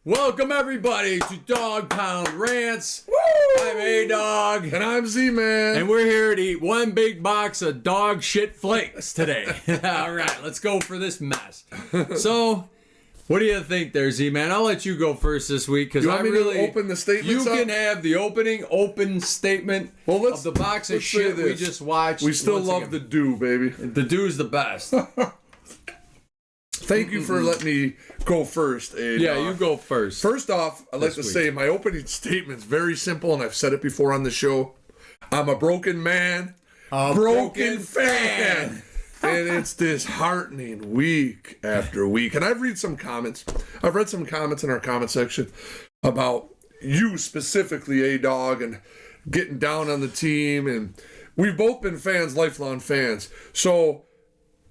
Welcome everybody to Dog Pound Rants. Woo! I'm A-Dog. And I'm Z-Man. And we're here to eat one big box of dog shit flakes today. All right, let's go for this mess. So, what do you think there, Z-Man? I'll let you go first this week because I really to open the statements. You can have the open statement of the box of shit we just watched. We still love the do, baby. The do's the best. Thank you for letting me go first. Yeah, you go first. First off, I'd like to say my opening statement's very simple, and I've said it before on the show. I'm a broken man, a broken fan. And it's disheartening week after week. And I've read some comments. I've read some comments in our comment section about you specifically, A-Dog, and getting down on the team. And we've both been fans, lifelong fans. So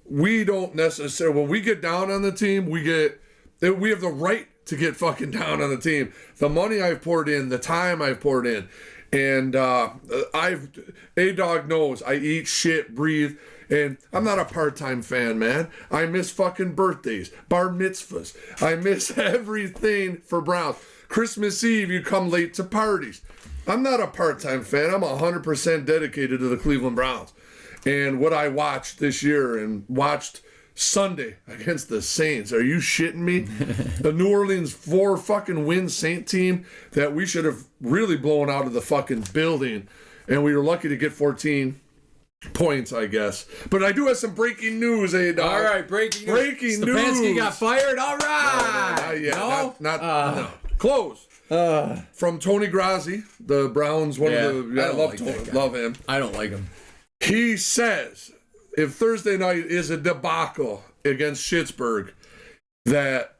we don't necessarily, when we get down on the team, we have the right to get fucking down on the team. The money I've poured in, the time I've poured in, and A-Dog knows I eat, shit, breathe, and I'm not a part-time fan, man. I miss fucking birthdays, bar mitzvahs. I miss everything for Browns. Christmas Eve, you come late to parties. I'm not a part-time fan. I'm 100% dedicated to the Cleveland Browns. And what I watched this year and watched Sunday against the Saints. Are you shitting me? The New Orleans 4 fucking win Saint team that we should have really blown out of the fucking building. And we were lucky to get 14 points, I guess. But I do have some breaking news, A-Dog. All right, breaking news. Softanski got fired? All right. No. No. Close. From Tony Grassi, the Browns, I love him. I don't like him. He says if Thursday night is a debacle against Pittsburgh, that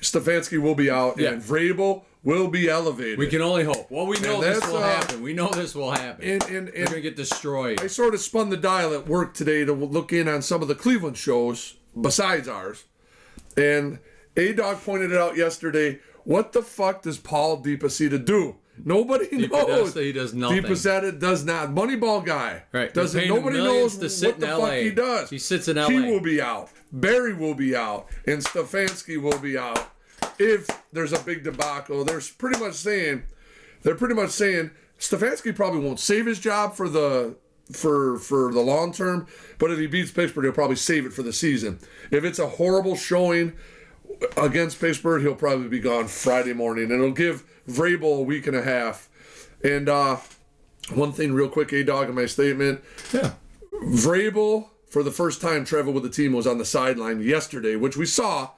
Softanski will be out and Vrabel will be elevated. We can only hope. Well, we know this will happen. We know this will happen. And we're going to get destroyed. I sort of spun the dial at work today to look in on some of the Cleveland shows besides ours. And A-Dog pointed it out yesterday. What the fuck does Paul DePacita do? Nobody knows. He does nothing. DePacita does not. Moneyball guy. Right. Nobody knows what the fuck he does. He sits in LA. He will be out. Barry will be out. And Softanski will be out. If there's a big debacle, they're pretty much saying Softanski probably won't save his job for the long term, but if he beats Pittsburgh, he'll probably save it for the season. If it's a horrible showing against Pittsburgh, he'll probably be gone Friday morning, and it'll give Vrabel a week and a half. And one thing real quick, A-Dog, in my statement. Yeah. Vrabel, for the first time, traveled with the team, was on the sideline yesterday, which we saw,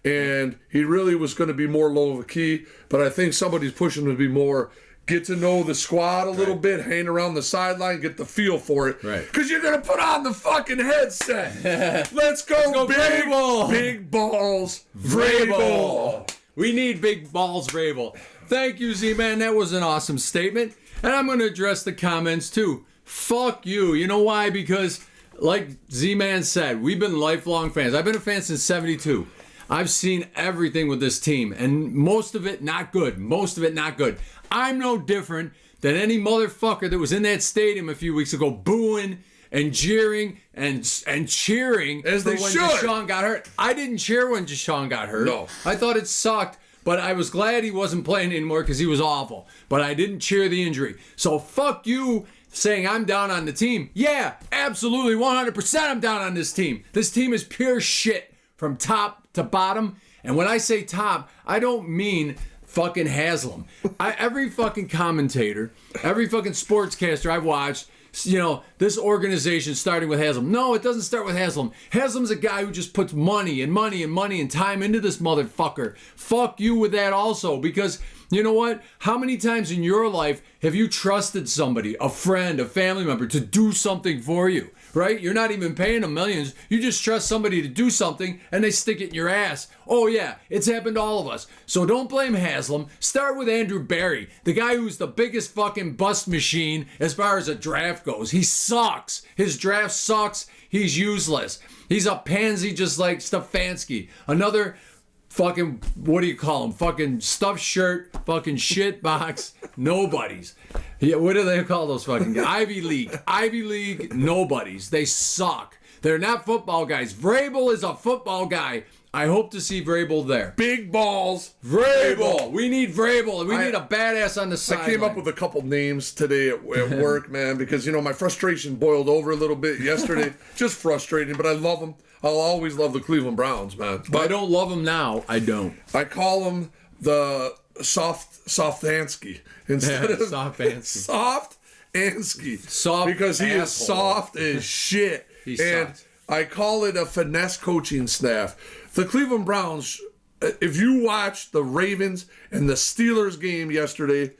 and he really was going to be more low of a key, but I think somebody's pushing him to be more get to know the squad a little bit, hang around the sideline, get the feel for it. Right. Because you're going to put on the fucking headset. Let's go big, Vrabel. Big balls, Vrabel. We need big balls, Vrabel. Thank you, Z-Man. That was an awesome statement. And I'm going to address the comments, too. Fuck you. You know why? Because, like Z-Man said, we've been lifelong fans. I've been a fan since 72. I've seen everything with this team, and most of it not good. I'm no different than any motherfucker that was in that stadium a few weeks ago booing and jeering and cheering as they when should. Deshaun got hurt. I didn't cheer when Deshaun got hurt. No. I thought it sucked, but I was glad he wasn't playing anymore because he was awful. But I didn't cheer the injury. So fuck you saying I'm down on the team. Yeah, absolutely, 100% I'm down on this team. This team is pure shit from top to bottom. And when I say top, I don't mean fucking Haslam. Every fucking commentator, every fucking sportscaster I've watched, this organization starting with Haslam. No, it doesn't start with Haslam. Haslam's a guy who just puts money and time into this motherfucker. Fuck you with that also, because you know what? How many times in your life have you trusted somebody, a friend, a family member, to do something for you? Right? You're not even paying them millions. You just trust somebody to do something and they stick it in your ass. Oh yeah, it's happened to all of us. So don't blame Haslam. Start with Andrew Barry, the guy who's the biggest fucking bust machine as far as a draft goes. He sucks. His draft sucks. He's useless. He's a pansy just like Softanski. Another fucking, what do you call him? Fucking stuffed shirt, fucking shit box, nobodies. Yeah, what do they call those fucking guys? Ivy League nobodies. They suck. They're not football guys. Vrabel is a football guy. I hope to see Vrabel there. Big balls. Vrabel. We need Vrabel. We need a badass on the side. I came up with a couple names today at work, man, because, my frustration boiled over a little bit yesterday. Just frustrating, but I love them. I'll always love the Cleveland Browns, man. But I don't love them now. I don't. I call them the Softanski instead of Softanski. Soft because he asshole. is soft as shit. And sucks. I call it a finesse coaching staff. The Cleveland Browns, if you watch the Ravens and the Steelers game yesterday,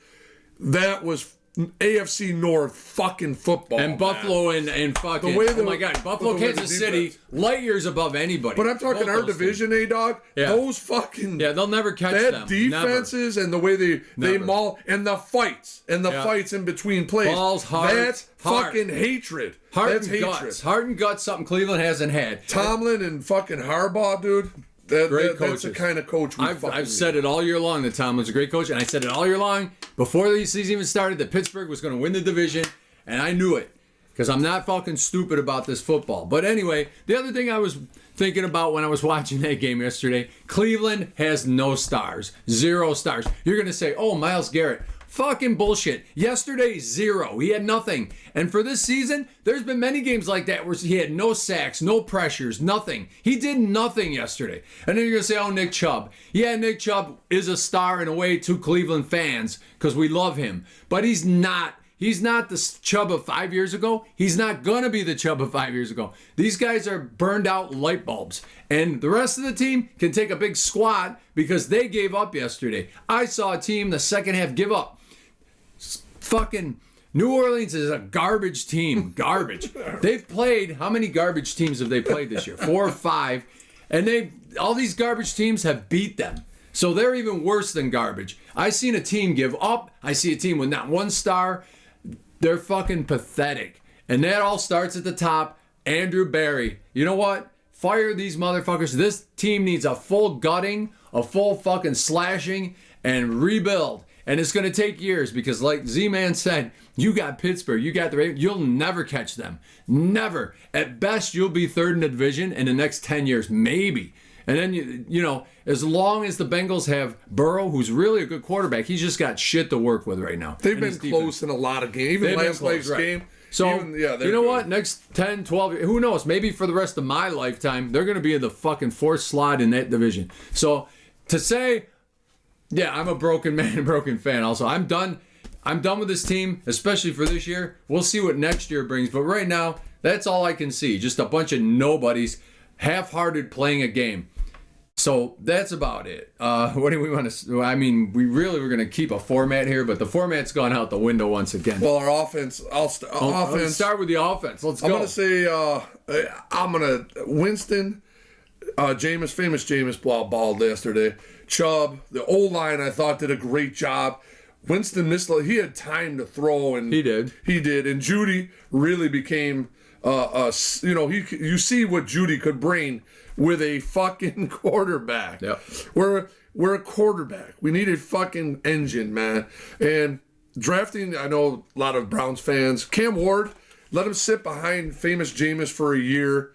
that was AFC North fucking football. And Buffalo and fucking, oh my God, Buffalo, Kansas City, light years above anybody. But I'm talking our division, dog. Yeah. Those fucking... Yeah, they'll never catch them. Defenses and the way they maul, and the fights, fights in between plays. Balls, heart, that's fucking hatred. That's hatred. Heart and guts, something Cleveland hasn't had. Tomlin and fucking Harbaugh, dude. That's the kind of coach I've said it all year long that Tomlin's a great coach, and I said it all year long before the season even started that Pittsburgh was going to win the division, and I knew it because I'm not fucking stupid about this football. But anyway, the other thing I was thinking about when I was watching that game yesterday, Cleveland has no stars, 0 stars. You're going to say, oh, Myles Garrett. Fucking bullshit. Yesterday, 0. He had nothing. And for this season, there's been many games like that where he had no sacks, no pressures, nothing. He did nothing yesterday. And then you're going to say, oh, Nick Chubb. Yeah, Nick Chubb is a star in a way to Cleveland fans because we love him. But he's not. He's not the Chubb of 5 years ago. He's not going to be the Chubb of 5 years ago. These guys are burned out light bulbs. And the rest of the team can take a big squat because they gave up yesterday. I saw a team the second half give up. Fucking New Orleans is a garbage team. Garbage. They've played, how many garbage teams have they played this year? 4 or 5. And all these garbage teams have beat them. So they're even worse than garbage. I seen a team give up. I see a team with not 1 star. They're fucking pathetic. And that all starts at the top. Andrew Barry. You know what? Fire these motherfuckers. This team needs a full gutting, a full fucking slashing, and rebuild. And it's going to take years because, like Z-Man said, you got Pittsburgh, you got the Ravens, you'll never catch them. Never. At best, you'll be 3rd in the division in the next 10 years, maybe. And then, you know, as long as the Bengals have Burrow, who's really a good quarterback, he's just got shit to work with right now. They've been close in a lot of games. Even last night's game. So, you know what? Next 10, 12, who knows? Maybe for the rest of my lifetime, they're going to be in the fucking 4th slot in that division. So, to say... Yeah, I'm a broken man and broken fan also. I'm done with this team, especially for this year. We'll see what next year brings. But right now, that's all I can see. Just a bunch of nobodies, half-hearted playing a game. So that's about it. What do we want to... I mean, we really were going to keep a format here, but the format's gone out the window once again. Well, our offense... Let's start with the offense. Let's go. I'm going to say... Winston... famous Jameis balled yesterday. Chubb, the O-line, I thought did a great job. Winston missed. He had time to throw, and he did. And Judy really became, you see what Judy could bring with a fucking quarterback. Yep. We're a quarterback. We need a fucking engine, man. And drafting, I know a lot of Browns fans. Cam Ward, let him sit behind famous Jameis for a year.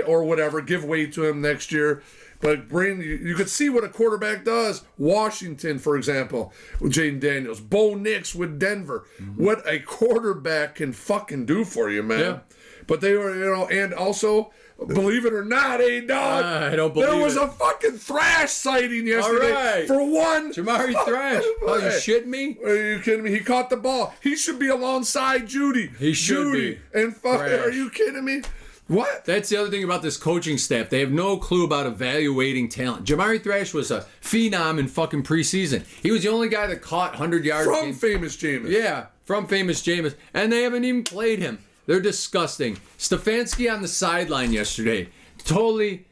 Or whatever, give way to him next year. But you could see what a quarterback does. Washington, for example, with Jaden Daniels. Bo Nix with Denver. Mm-hmm. What a quarterback can fucking do for you, man. Yeah. But they were, and also, believe it or not, dog. I don't believe there was a fucking Thrash sighting yesterday. All right. For one. Jamari Thrash. Oh, you shitting me? Are you kidding me? He caught the ball. He should be alongside Judy. He should be. And fucking, are you kidding me? What? That's the other thing about this coaching staff. They have no clue about evaluating talent. Jamari Thrash was a phenom in fucking preseason. He was the only guy that caught 100 yards. From famous Jameis. Yeah, from famous Jameis. And they haven't even played him. They're disgusting. Stefanski on the sideline yesterday. Totally,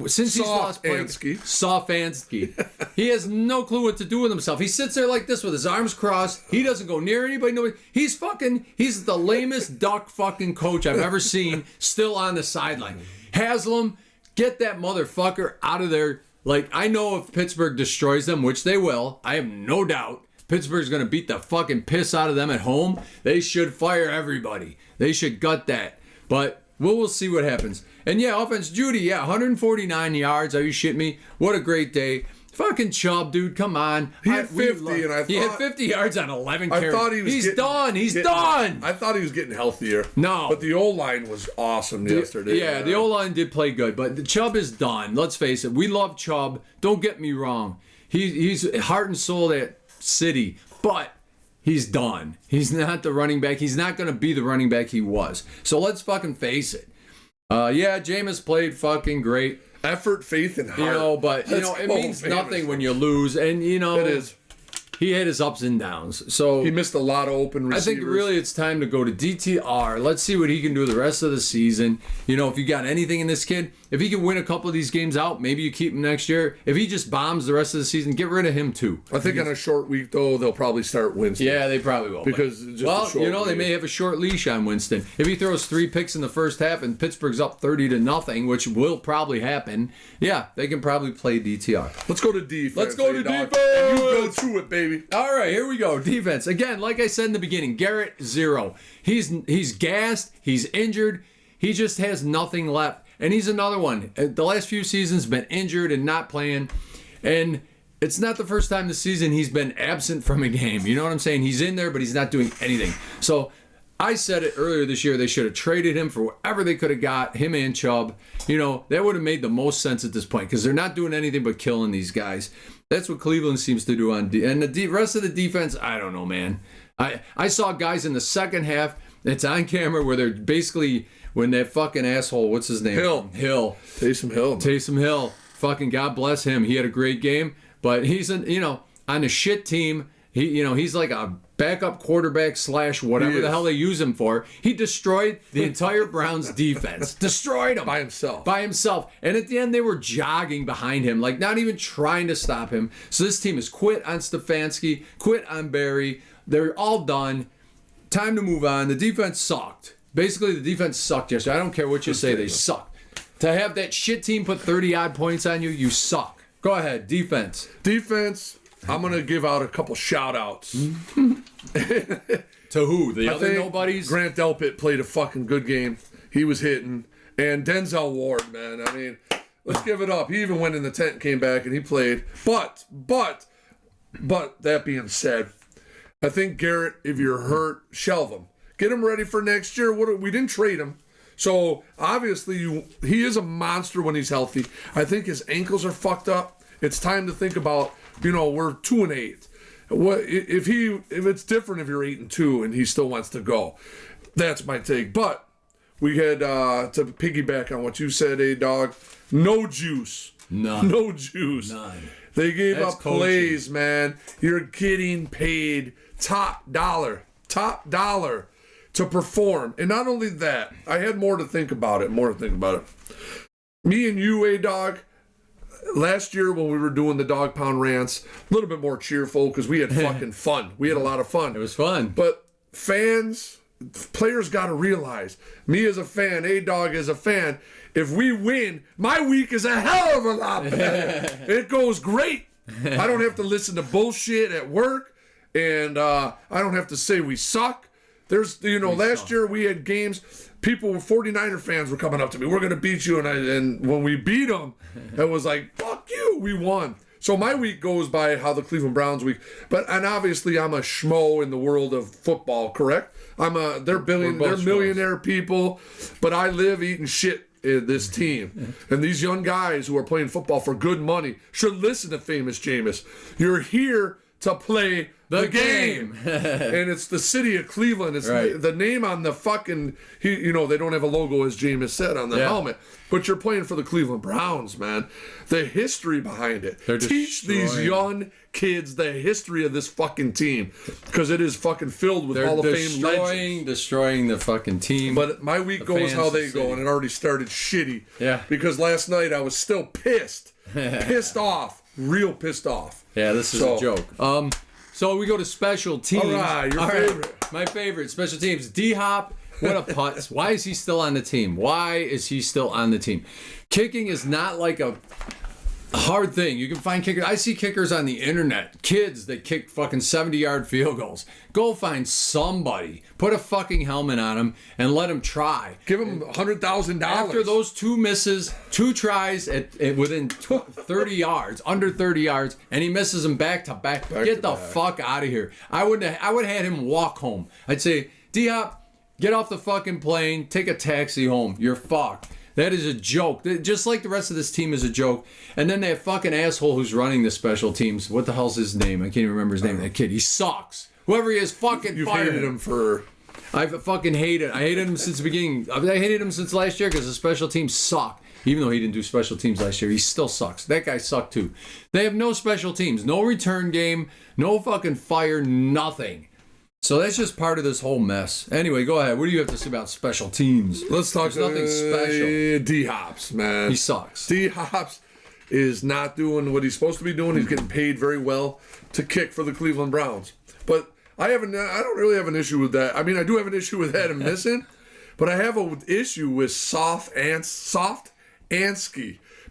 since he's lost Softanski. He has no clue what to do with himself. He sits there like this with his arms crossed. He doesn't go near anybody. He's the lamest duck fucking coach I've ever seen still on the sideline. Haslam, get that motherfucker out of there. Like, I know if Pittsburgh destroys them, which they will, I have no doubt, Pittsburgh's going to beat the fucking piss out of them at home. They should fire everybody. They should gut that. But we'll see what happens. And yeah, offense, Judy, 149 yards. Are you shitting me? What a great day. Fucking Chubb, dude, come on. He had 50, and I thought... He had 50 yards on 11 carries. I thought he was He's done. He's done. I thought he was getting healthier. No. But the O-line was awesome yesterday. Yeah, the O-line did play good, but the Chubb is done. Let's face it. We love Chubb. Don't get me wrong. He's heart and soul of that city, but he's done. He's not the running back. He's not going to be the running back he was. So let's fucking face it. Jameis played fucking great. Effort, faith, and heart. But it means nothing when you lose, and it is. He had his ups and downs. So he missed a lot of open receivers. I think really it's time to go to DTR. Let's see what he can do the rest of the season. If you got anything in this kid, if he can win a couple of these games out, maybe you keep him next year. If he just bombs the rest of the season, get rid of him too. I think on a short week, though, they'll probably start Winston. Yeah, they probably will. Because they may have a short leash on Winston. If he throws 3 picks in the first half and Pittsburgh's up 30-0, which will probably happen, they can probably play DTR. Let's go to defense. Let's go to defense. And you go through it, baby. All right, here we go. Defense. Again, like I said in the beginning, Garrett, 0. He's gassed. He's injured. He just has nothing left. And he's another one. The last few seasons been injured and not playing. And it's not the first time this season he's been absent from a game. You know what I'm saying? He's in there, but he's not doing anything. So I said it earlier this year, they should have traded him for whatever they could have got, him and Chubb. That would have made the most sense at this point because they're not doing anything but killing these guys. That's what Cleveland seems to do and the rest of the defense, I don't know, man. I saw guys in the second half, it's on camera, where they're basically, when that fucking asshole, what's his name? Hill. Taysom Hill. Fucking God bless him. He had a great game, but he's on a shit team. He's like a backup quarterback / whatever the hell they use him for. He destroyed the entire Browns defense. Destroyed them. By himself. And at the end, they were jogging behind him, like not even trying to stop him. So this team is quit on Stefanski, quit on Barry. They're all done. Time to move on. The defense sucked. Basically, the defense sucked yesterday. I don't care what you say. They sucked. To have that shit team put 30-odd points on you, you suck. Go ahead. Defense. I'm going to give out a couple shout-outs. To who? The other nobodies? Grant Delpit played a fucking good game. He was hitting. And Denzel Ward, man. I mean, let's give it up. He even went in the tent, came back, and he played. But that being said, I think Garrett, if you're hurt, shelve him. Get him ready for next year. We didn't trade him. So, obviously, he is a monster when he's healthy. I think his ankles are fucked up. It's time to think about, we're 2-8. What if it's different if you're 8-2 and he still wants to go? That's my take. But we had to piggyback on what you said, dog. No juice. None. No juice. None. They gave up plays, man. You're getting paid top dollar to perform. And not only that, I had more to think about it. Me and you, dog. Last year when we were doing the dog pound rants, a little bit more cheerful because we had fucking fun. We had a lot of fun. It was fun. But players got to realize, me as a fan, dog as a fan, if we win, my week is a hell of a lot better. It goes great. I don't have to listen to bullshit at work, and I don't have to say we suck. Last year we had games. 49er fans were coming up to me. We're going to beat you. And when we beat them, it was like, fuck you, we won. So my week goes by how the Cleveland Browns week. And obviously I'm a schmo in the world of football, correct? They're millionaire people, but I live eating shit in this team. And these young guys who are playing football for good money should listen to Famous Jameis. You're here to play the game. And it's the city of Cleveland. It's right. The name on the fucking, they don't have a logo, as Jameis said, on the helmet. But you're playing for the Cleveland Browns, man. The history behind it. Teach these young kids the history of this fucking team. Because it is fucking filled with Hall of Fame legends. Destroying the fucking team. But my week goes how they go, and it already started shitty. Yeah. Because last night I was still pissed. Pissed off. Real pissed off. Yeah, this is a joke. So we go to special teams. All right, your favorite. Right, my favorite, special teams. D-Hop, what a putz. Why is he still on the team? Kicking is not like hard thing. You can find kickers. I see kickers on the internet. Kids that kick fucking 70-yard field goals. Go find somebody. Put a fucking helmet on them and let them try. Give them $100,000. After those 2 misses, 2 tries at within 30 yards, under 30 yards, and he misses them back to back. Get the fuck out of here. I would have had him walk home. I'd say, D-Hop, get off the fucking plane, take a taxi home. You're fucked. That is a joke. Just like the rest of this team is a joke. And then that fucking asshole who's running the special teams. What the hell's his name? I can't even remember his name. That kid. He sucks. Whoever he is, fucking You've fire hated him for... I fucking hate it. I hated him since the beginning. I hated him since last year because the special teams suck. Even though he didn't do special teams last year, he still sucks. That guy sucked too. They have no special teams. No return game. No fucking fire. Nothing. So that's just part of this whole mess. Anyway, go ahead. What do you have to say about special teams? Let's talk There's nothing special. D-Hops, man. He sucks. D-Hops is not doing what he's supposed to be doing. He's getting paid very well to kick for the Cleveland Browns. But I don't really have an issue with that. I mean, I do have an issue with that and missing, but I have an issue with Softanski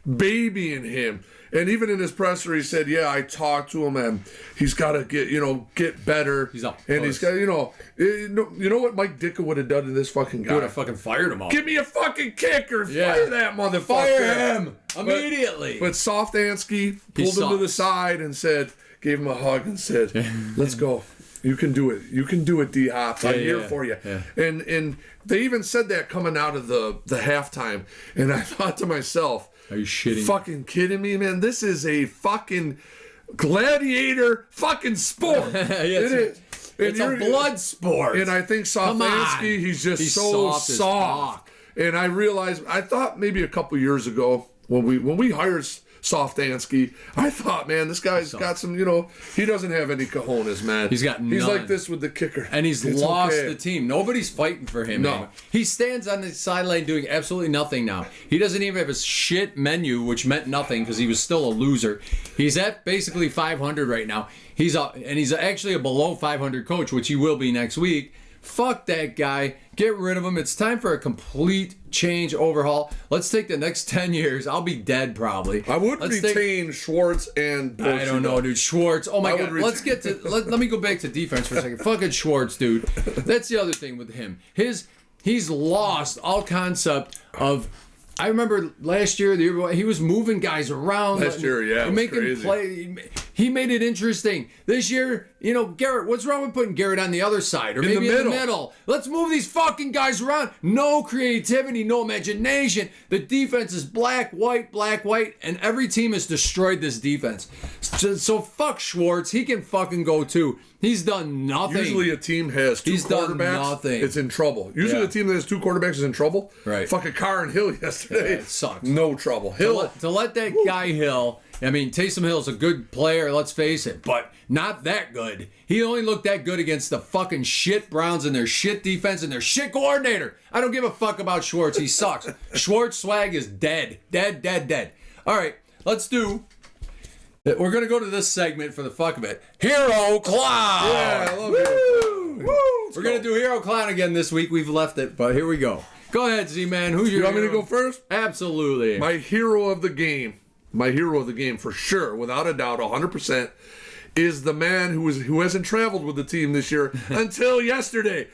babying him. And even in his presser, he said, "Yeah, I talked to him, and he's got to get better. He's up, and he's got, you know what Mike Ditka would have done to this fucking guy? Would have fucking fired him up. Give me a fucking kicker. Yeah. Fire that motherfucker. Fire him immediately." But Softanski pulled him to the side and gave him a hug and said, "Let's go. You can do it. You can do it, D-Hop. I'm here for you." Yeah. And they even said that coming out of the halftime. And I thought to myself, are you shitting? Fucking kidding me, man? This is a fucking gladiator fucking sport. It is. It's a blood sport. And I think Softanski, he's so soft. And I realized, I thought maybe a couple years ago when we hired Softanski, I thought, man, this guy's got some, he doesn't have any cojones, man. He's got none. He's like this with the kicker. And he's lost the team. Nobody's fighting for him anymore. He stands on the sideline doing absolutely nothing now. He doesn't even have a shit menu, which meant nothing because he was still a loser. He's at basically 500 right now. He's actually a below 500 coach, which he will be next week. Fuck that guy. Get rid of him. It's time for a complete change, overhaul. Let's take the next 10 years. I'll be dead probably. I would retain Schwartz and Bushy. I don't know, dude. Schwartz. Oh my God. Let's get to. Let me go back to defense for a second. Fucking Schwartz, dude. That's the other thing with him. He's lost all concept of. I remember last year, he was moving guys around. Last year, yeah, making play. He made it interesting. This year, Garrett, what's wrong with putting Garrett on the other side? Or maybe in the middle? Let's move these fucking guys around. No creativity, no imagination. The defense is black, white, and every team has destroyed this defense. So fuck Schwartz. He can fucking go too. He's done nothing. Usually a team has two quarterbacks. Done nothing. It's in trouble. Usually a team that has 2 quarterbacks is in trouble. Right. Fucking Carr and Hill yesterday. Yeah, it sucks. No trouble. Hill. To let that guy Hill, I mean, Taysom Hill's a good player, let's face it, but not that good. He only looked that good against the fucking shit Browns and their shit defense and their shit coordinator. I don't give a fuck about Schwartz. He sucks. Schwartz swag is dead. Dead. All right, let's do... We're going to go to this segment for the fuck of it. Hero Clown! Yeah, I love it. Woo! We're going to do Hero Clown again this week. We've left it, but here we go. Go ahead, Z-Man. Who's your hero? You want me to go first? Absolutely. My hero of the game for sure, without a doubt, 100%, is the man who hasn't traveled with the team this year until yesterday.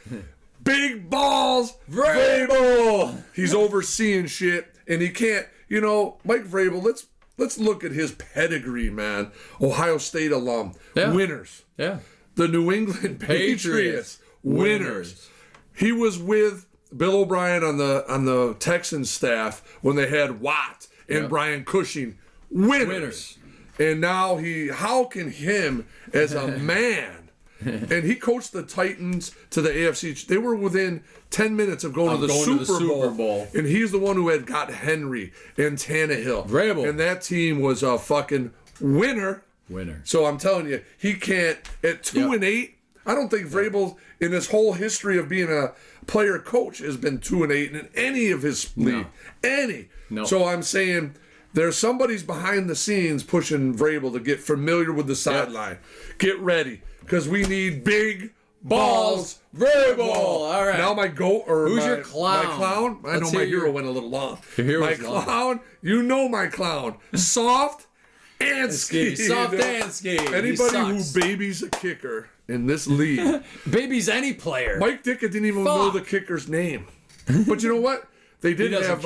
Big balls, Vrabel! He's overseeing shit, and he can't, Mike Vrabel, Let's look at his pedigree, man. Ohio State alum. Yeah. Winners. Yeah. The New England Patriots. Winners. He was with Bill O'Brien on the Texans staff when they had Watt and Brian Cushing. Winners. And now how can him as a man, and he coached the Titans to the AFC. They were within 10 minutes of going to the Super Bowl. And he's the one who had got Henry and Tannehill. Vrabel. And that team was a fucking winner. So I'm telling you, he can't, at 2-8, I don't think Vrabel, in his whole history of being a player coach, has been 2-8 in any of his league. Any. No. So I'm saying there's somebody's behind the scenes pushing Vrabel to get familiar with the sideline. Get ready. Because we need big balls, Vrabel. All right. Now my goat who's your clown? My clown. I know my hero went a little long. Your my clown. You know my clown. Soft Softanski. Anybody who babies a kicker in this league. Babies any player. Mike Ditka didn't even know the kicker's name. But you know what? They did have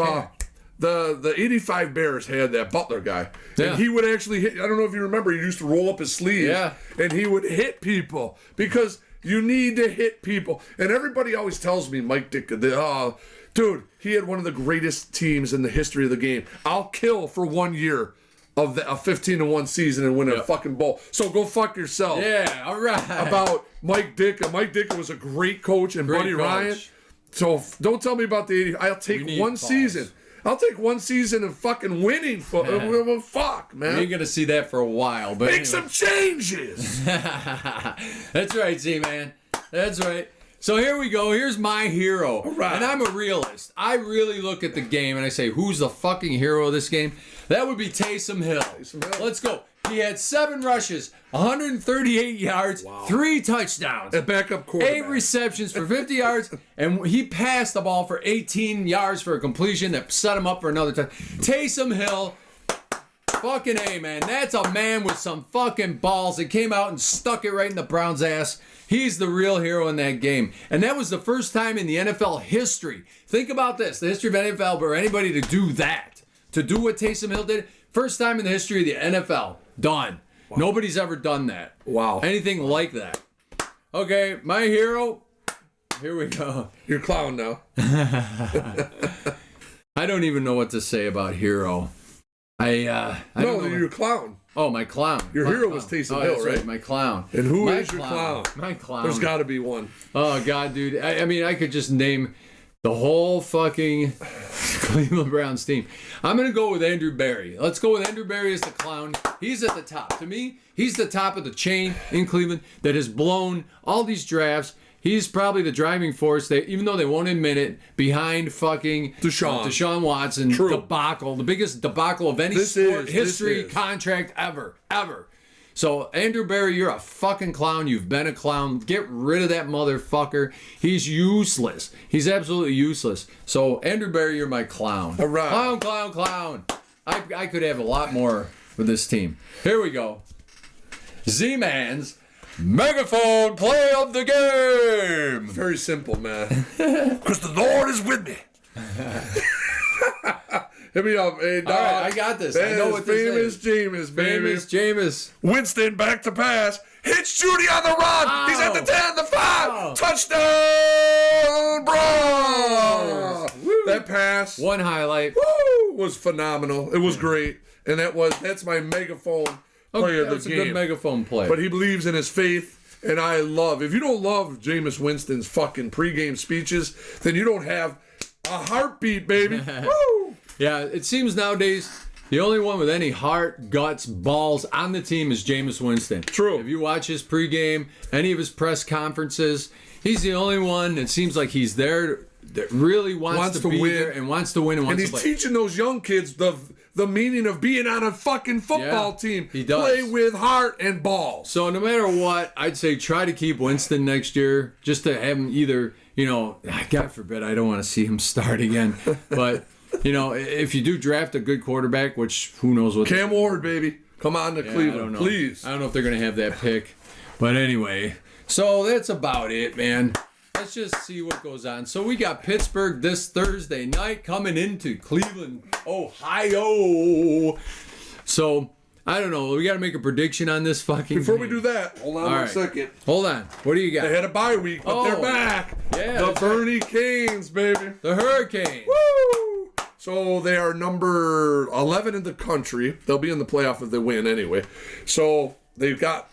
the 85 Bears had that Butler guy. Yeah. And he would actually hit. I don't know if you remember, he used to roll up his sleeves. Yeah. And he would hit people because you need to hit people. And everybody always tells me, Mike Ditka, dude, he had one of the greatest teams in the history of the game. I'll kill for 1 year of a 15-1 season and win a fucking bowl. So go fuck yourself. Yeah, all right. About Mike Ditka. Mike Ditka was a great coach, and Buddy Ryan. So don't tell me about the 80. I'll take one season. I'll take 1 season of fucking winning. Fuck, man. You ain't going to see that for a while. But Make some changes. That's right, Z-Man. That's right. So here we go. Here's my hero. All right. And I'm a realist. I really look at the game and I say, who's the fucking hero of this game? That would be Taysom Hill. Let's go. He had 7 rushes, 138 yards, 3 touchdowns. A backup quarterback. 8 receptions for 50 yards, and he passed the ball for 18 yards for a completion that set him up for another touch. Taysom Hill, fucking A, man. That's a man with some fucking balls that came out and stuck it right in the Browns' ass. He's the real hero in that game. And that was the first time in the NFL history. Think about this, the history of NFL, for anybody to do that. To do what Taysom Hill did. First time in the history of the NFL. Done. Wow. Nobody's ever done that. Wow. Anything like that. Okay, my hero. Here we go. You're a clown now. I don't even know what to say about hero. I no, you're a clown. Oh, my clown. Your hero was Taysom Hill, right? My clown. And who is your clown? My clown. There's got to be one. Oh, God, dude. I mean, I could just name the whole fucking Cleveland Browns team. I'm going to go with Andrew Berry. Let's go with Andrew Berry as the clown. He's at the top. To me, he's the top of the chain in Cleveland that has blown all these drafts. He's probably the driving force, even though they won't admit it, behind fucking Deshaun Watson debacle. The biggest debacle of any sport history contract ever. So, Andrew Berry, you're a fucking clown. You've been a clown. Get rid of that motherfucker. He's useless. He's absolutely useless. So, Andrew Berry, you're my clown. All right. Clown. I could have a lot more with this team. Here we go. Z-Man's megaphone play of the game. Very simple, man. Because the Lord is with me. Hit me up, hey dog. All right, I got this. I know what this is. Jameis, baby. Jameis. Winston back to pass. Hits Judy on the run. Oh. He's at the 10, the 5. Oh. Touchdown, Browns. That pass. One highlight. Was phenomenal. It was great. And that's my megaphone play of the game. That's a good megaphone play. But he believes in his faith. And if you don't love Jameis Winston's fucking pregame speeches, then you don't have a heartbeat, baby. Woo! Yeah, it seems nowadays the only one with any heart, guts, balls on the team is Jameis Winston. True. If you watch his pregame, any of his press conferences, he's the only one that seems like he's there that really wants to be win. There and wants to win and wants to play. And he's teaching those young kids the meaning of being on a fucking football team. He does. Play with heart and balls. So no matter what, I'd say try to keep Winston next year, just to have him either, God forbid, I don't want to see him start again. But, if you do draft a good quarterback, which who knows what. Cam Ward, baby. Come on to Cleveland, please. I don't know if they're going to have that pick. But anyway, so that's about it, man. Let's just see what goes on. So we got Pittsburgh this Thursday night coming into Cleveland, Ohio. So, I don't know. We got to make a prediction on this fucking Before game. we do that, hold on one second. Hold on. What do you got? They had a bye week, but they're back. Yeah. The Bernie Canes, baby. The Hurricanes. Woo! So they are number 11 in the country. They'll be in the playoff if they win anyway. So they've got...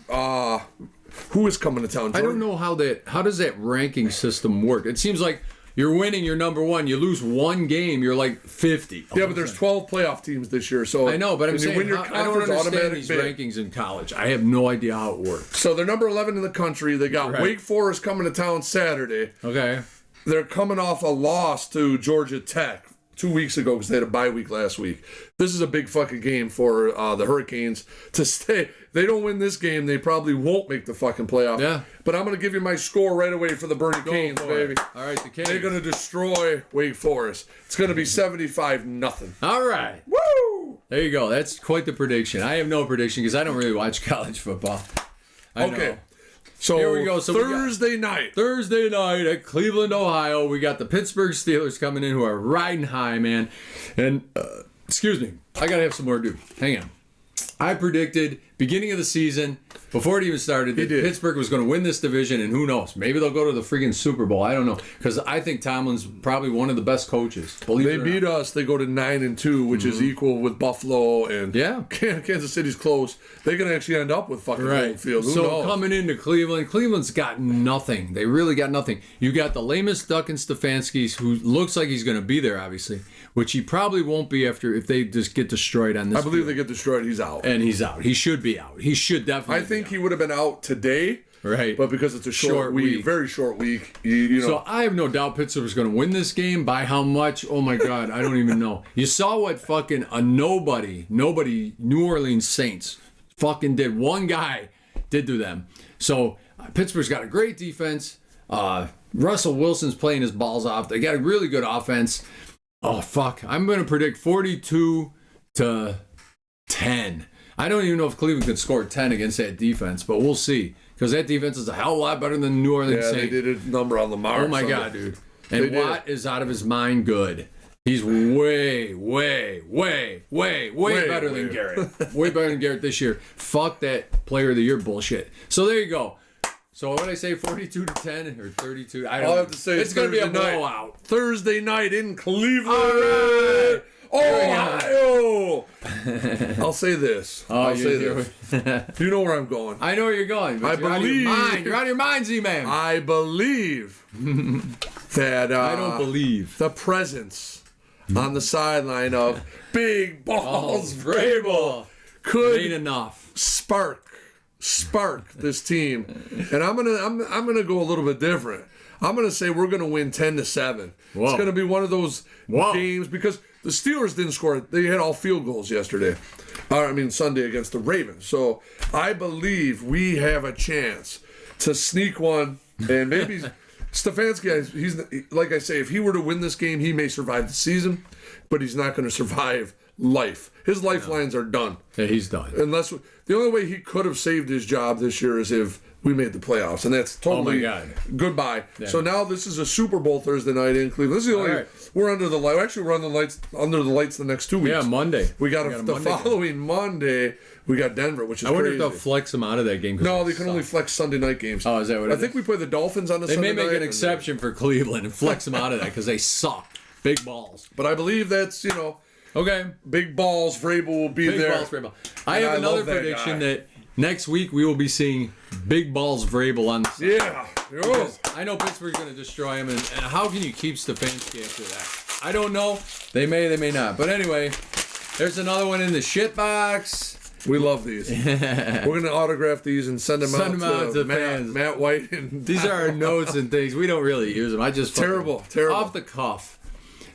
who is coming to town, Jordan? I don't know how does that ranking system work? It seems like you're winning, you're number 1. You lose one game, you're like 50. Yeah, but there's 12 playoff teams this year. So I know, but I'm saying I don't understand these rankings in college. I have no idea how it works. So they're number 11 in the country. They got Wake Forest coming to town Saturday. Okay. They're coming off a loss to Georgia Tech 2 weeks ago because they had a bye week last week. This is a big fucking game for the Hurricanes to stay. They don't win this game, they probably won't make the fucking playoff. Yeah. But I'm going to give you my score right away for the Bernie Canes, baby. All right, the Canes. They're going to destroy Wake Forest. It's going to be 75-0. All right. Woo! There you go. That's quite the prediction. I have no prediction because I don't really watch college football. I know. So here we go. So Thursday night at Cleveland, Ohio, we got the Pittsburgh Steelers coming in who are riding high, man. And excuse me, I gotta have some more to do. Hang on. I predicted beginning of the season, before it even started, that Pittsburgh was going to win this division, and who knows? Maybe they'll go to the freaking Super Bowl. I don't know, because I think Tomlin's probably one of the best coaches. They beat us. They go to 9-2, which is equal with Buffalo, and Kansas City's close. They're going to actually end up with fucking home field. Who knows? Coming into Cleveland's got nothing. They really got nothing. You got the lamest duck in Stefanski, who looks like he's going to be there, obviously, which he probably won't be if they just get destroyed on this. I believe they get destroyed. He's out. And he's out. He should be out. He should definitely. I think he would have been out today. Right. But because it's a short week, very short week, you know. So I have no doubt Pittsburgh's going to win this game. By how much? Oh my God, I don't even know. You saw what fucking a nobody, New Orleans Saints fucking did. One guy did to them. So Pittsburgh's got a great defense. Russell Wilson's playing his balls off. They got a really good offense. Oh fuck, I'm going to predict 42-10. I don't even know if Cleveland could score 10 against that defense, but we'll see. Because that defense is a hell of a lot better than the New Orleans Saints. Yeah, they did a number on Lamar. Oh my God, dude. And Watt is out of his mind good. He's way better than Garrett. Way better than Garrett this year. Fuck that player of the year bullshit. So there you go. So what did I say, 42-10 or 32? I don't know. All I have to say it's going to be a blowout. Thursday night in Cleveland. All right. Ohio. I'll say this. You know where I'm going. I know where you're going. But you're out of your mind. You're out of your mind, Z-Man. I believe that I don't believe the presence on the sideline of Big Balls Vrabel could ain't enough spark this team. And I'm gonna go a little bit different. I'm gonna say we're gonna win 10-7. Whoa. It's gonna be one of those games because the Steelers didn't score. They had all field goals yesterday. Sunday against the Ravens. So I believe we have a chance to sneak one. And maybe Stefanski, he's like I say, if he were to win this game, he may survive the season, but he's not going to survive life. His lifelines are done. Yeah, he's done. Unless the only way he could have saved his job this year is if we made the playoffs, and that's totally goodbye. Yeah. So now this is a Super Bowl Thursday night in Cleveland. This is the only we're under the light. Actually, we're under the lights the next 2 weeks. Yeah, Monday. We got the following Monday. We got Denver, which is crazy. I wonder if they'll flex them out of that game. No, they can only flex Sunday night games. Oh, is that what it is? I think we play the Dolphins on a Sunday night. They may make an exception for Cleveland and flex them out of that because they suck. Big balls. But I believe that's, okay. Big balls, Vrabel will be there. Big balls, Vrabel. I have another prediction that next week we will be seeing Big Balls Vrabel on the side. Yeah. I know Pittsburgh's going to destroy him, and how can you keep Stefanski after that? I don't know. They may not. But anyway, there's another one in the shit box. We love these. We're going to autograph these and send them out to fans. Matt White. These are our notes and things. We don't really use them. I just terrible. Off the cuff.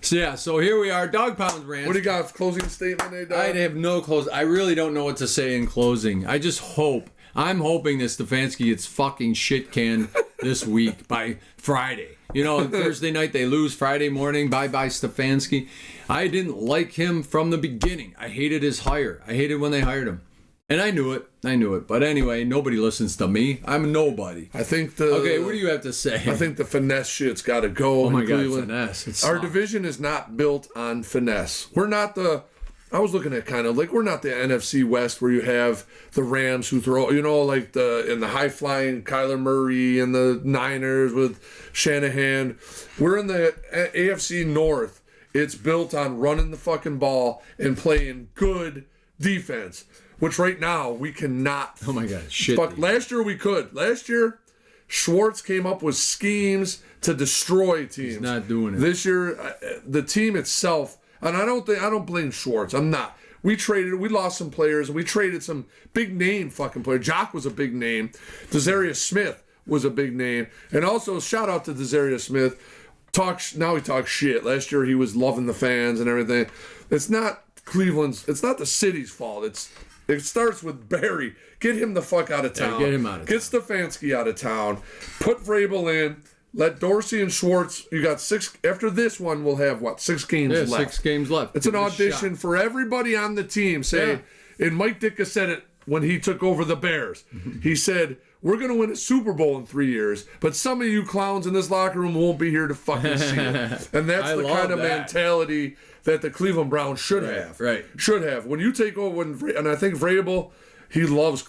So here we are, Dog Pounds Ranch. What do you got? Closing statement, I have no close. I really don't know what to say in closing. I just hope. I'm hoping that Stefanski gets fucking shit canned this week by Friday. Thursday night they lose. Friday morning, bye-bye Stefanski. I didn't like him from the beginning. I hated his hire. I hated when they hired him. And I knew it. But anyway, nobody listens to me. I'm nobody. I think Okay, what do you have to say? I think the finesse shit's got to go. Oh my God, finesse. Our division is not built on finesse. We're not I was looking at we're not the NFC West where you have the Rams who throw, in the high flying Kyler Murray and the Niners with Shanahan. We're in the AFC North. It's built on running the fucking ball and playing good defense. Which right now we cannot. Oh my God, shit. Last year we could. Last year, Schwartz came up with schemes to destroy teams. He's not doing it. This year, the team itself, and I don't blame Schwartz. I'm not. We lost some players, and we traded some big name fucking players. Jock was a big name. Desarius Smith was a big name, and also shout out to Desarius Smith. Now he talks shit. Last year he was loving the fans and everything. It's not Cleveland's. It's not the city's fault. It starts with Barry. Get him the fuck out of town. Get him out of town. Get Stefanski out of town. Put Vrabel in. let Dorsey and Schwartz. You got 6. After this one, we'll have 6 games left. 6 games left. It's an audition for everybody on the team. And Mike Ditka said it when he took over the Bears. He said, we're going to win a Super Bowl in 3 years, but some of you clowns in this locker room won't be here to fucking see it. And that's the kind of mentality that the Cleveland Browns should have. Right. Should have. When you take over, and I think Vrabel, he loves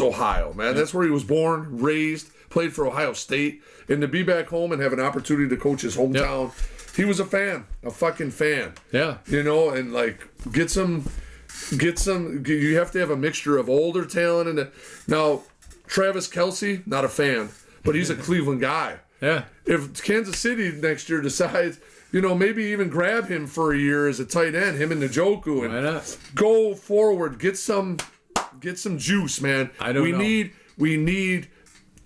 Ohio, man. That's where he was born, raised, played for Ohio State. And to be back home and have an opportunity to coach his hometown, he was a fucking fan. Yeah. You know, and like get some. You have to have a mixture of older talent and now Travis Kelce, not a fan, but he's a Cleveland guy. Yeah. If Kansas City next year decides, maybe even grab him for a year as a tight end, him and Njoku, and why not? Go forward, get some juice, man. We need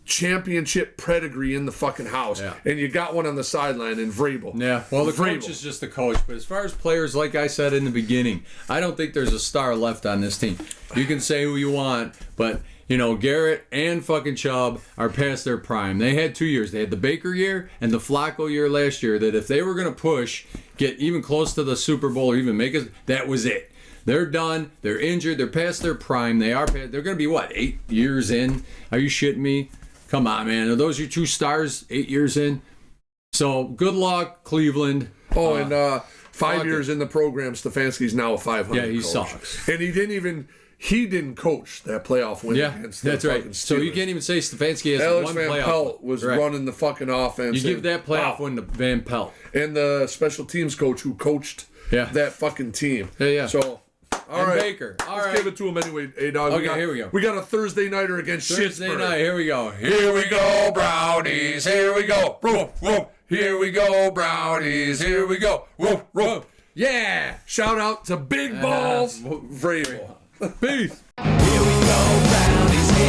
championship pedigree in the fucking house. Yeah. And you got one on the sideline in Vrabel. Yeah, well, the coach is just the coach. But as far as players, like I said in the beginning, I don't think there's a star left on this team. You can say who you want, but, Garrett and fucking Chubb are past their prime. They had 2 years. They had the Baker year and the Flacco year last year that if they were going to push, get even close to the Super Bowl or even make it, that was it. They're done. They're injured. They're past their prime. They're going to be, 8 years in? Are you shitting me? Come on, man. Are those your 2 stars 8 years in? So, good luck, Cleveland. Oh, and 5 years in the program, Stefanski's now a 500 Yeah, he coach. sucks. And he didn't coach that playoff win against the that's right. Steelers. So you can't even say Stefanski has Alex one Van playoff Pelt was running the fucking offense. You give that playoff win to Van Pelt. And the special teams coach who coached that fucking team. Yeah. So, all right. Baker. Let's give it to him anyway, A-Dog. Okay, here we go. We got a Thursday nighter against Thursday Shittsburg. night. Here we go. Here we go, Brownies. Here we go. Whoop, whoop. Here we go, Brownies. Here we go. Whoop, whoop. Yeah. Shout out to Big Balls Vrabel. Peace. Here we go, Brownies.